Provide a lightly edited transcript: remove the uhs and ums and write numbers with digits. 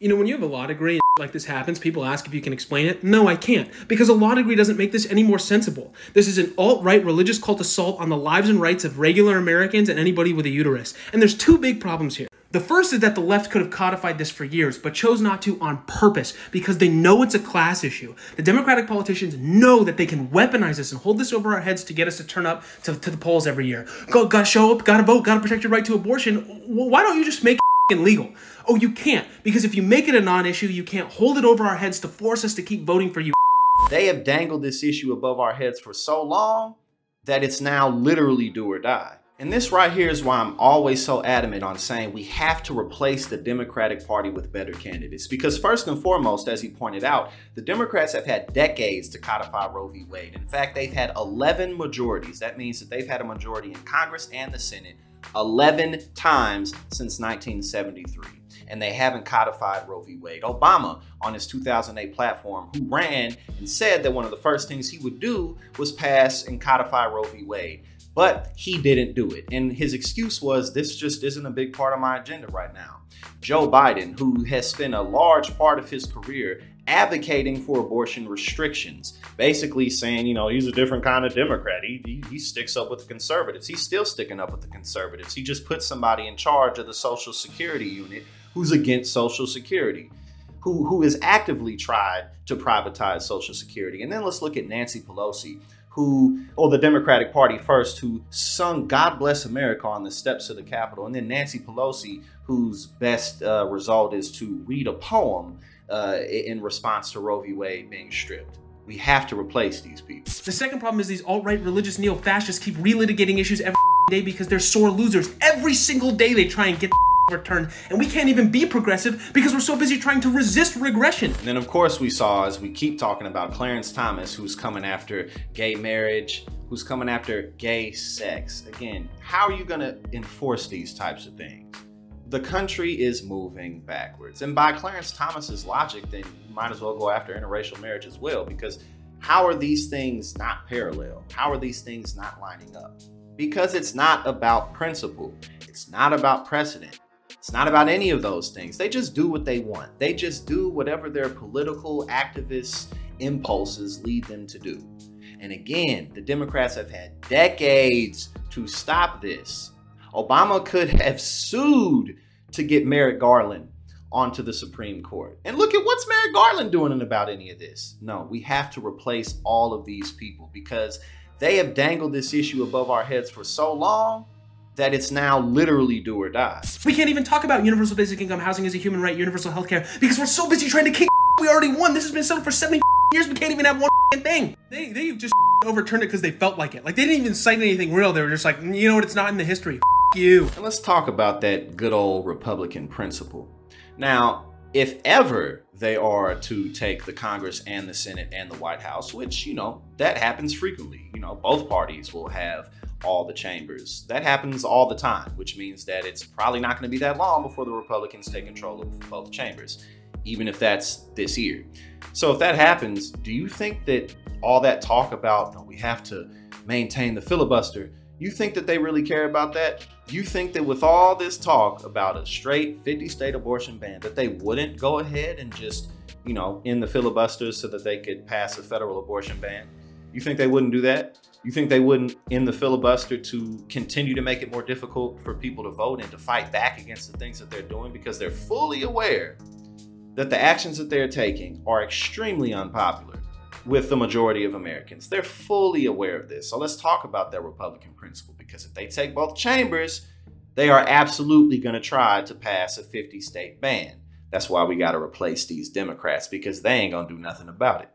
You know, when you have a law degree and like this happens, people ask if you can explain it. No, I can't, because a law degree doesn't make this any more sensible. This is an alt-right religious cult assault on the lives and rights of regular Americans and anybody with a uterus. And there's two big problems here. The first is that the left could have codified this for years, but chose not to on purpose because they know it's a class issue. The Democratic politicians know that they can weaponize this and hold this over our heads to get us to turn up to the polls every year. Gotta show up, gotta vote, gotta protect your right to abortion. Well, why don't you just make it legal? Oh, you can't, because if you make it a non-issue, you can't hold it over our heads to force us to keep voting for you. They have dangled this issue above our heads for so long that it's now literally do or die. And this right here is why I'm always so adamant on saying we have to replace the Democratic Party with better candidates. Because first and foremost, as he pointed out, the Democrats have had decades to codify Roe v. Wade. In fact, they've had 11 majorities. That means that they've had a majority in Congress and the Senate 11 times since 1973. And they haven't codified Roe v. Wade. Obama, on his 2008 platform, who ran and said that one of the first things he would do was pass and codify Roe v. Wade. But he didn't do it. And his excuse was, this just isn't a big part of my agenda right now. Joe Biden, who has spent a large part of his career advocating for abortion restrictions, basically saying, you know, he's a different kind of Democrat. He sticks up with the conservatives. He's still sticking up with the conservatives. He just put somebody in charge of the Social Security unit who's against Social Security, who has actively tried to privatize Social Security. And then let's look at Nancy Pelosi, or the Democratic Party first, who sung God Bless America on the steps of the Capitol. And then Nancy Pelosi, whose best result is to read a poem in response to Roe v. Wade being stripped. We have to replace these people. The second problem is these alt-right religious neo-fascists keep relitigating issues every day because they're sore losers. Every single day they try and get overturned, and we can't even be progressive because we're so busy trying to resist regression. And then of course we saw, as we keep talking about, Clarence Thomas, who's coming after gay marriage, who's coming after gay sex. Again, how are you gonna enforce these types of things? The country is moving backwards. And by Clarence Thomas's logic, then you might as well go after interracial marriage as well, because how are these things not parallel? How are these things not lining up? Because it's not about principle. It's not about precedent. It's not about any of those things. They just do what they want. They just do whatever their political activist impulses lead them to do. And again, the Democrats have had decades to stop this. Obama could have sued to get Merrick Garland onto the Supreme Court. And look at what's Merrick Garland doing about any of this. No, we have to replace all of these people because they have dangled this issue above our heads for so long that it's now literally do or die. We can't even talk about universal basic income, housing as a human right, universal healthcare, because we're so busy trying to kick we already won. This has been settled for 70 years. We can't even have one thing. They just overturned it because they felt like it. Like, they didn't even cite anything real. They were just like, you know what, it's not in the history. You. And let's talk about that good old Republican principle. Now, if ever they are to take the Congress and the Senate and the White House, which, you know, that happens frequently. You know, both parties will have all the chambers. That happens all the time, which means that it's probably not going to be that long before the Republicans take control of both chambers, even if that's this year. So if that happens, do you think that all that talk about, no, we have to maintain the filibuster, you think that they really care about that? You think that with all this talk about a straight 50-state abortion ban, that they wouldn't go ahead and just, you know, end the filibuster so that they could pass a federal abortion ban? You think they wouldn't do that? You think they wouldn't end the filibuster to continue to make it more difficult for people to vote and to fight back against the things that they're doing because they're fully aware that the actions that they're taking are extremely unpopular with the majority of Americans? They're fully aware of this. So let's talk about their Republican principle, because if they take both chambers, they are absolutely going to try to pass a 50-state ban. That's why we got to replace these Democrats, because they ain't going to do nothing about it.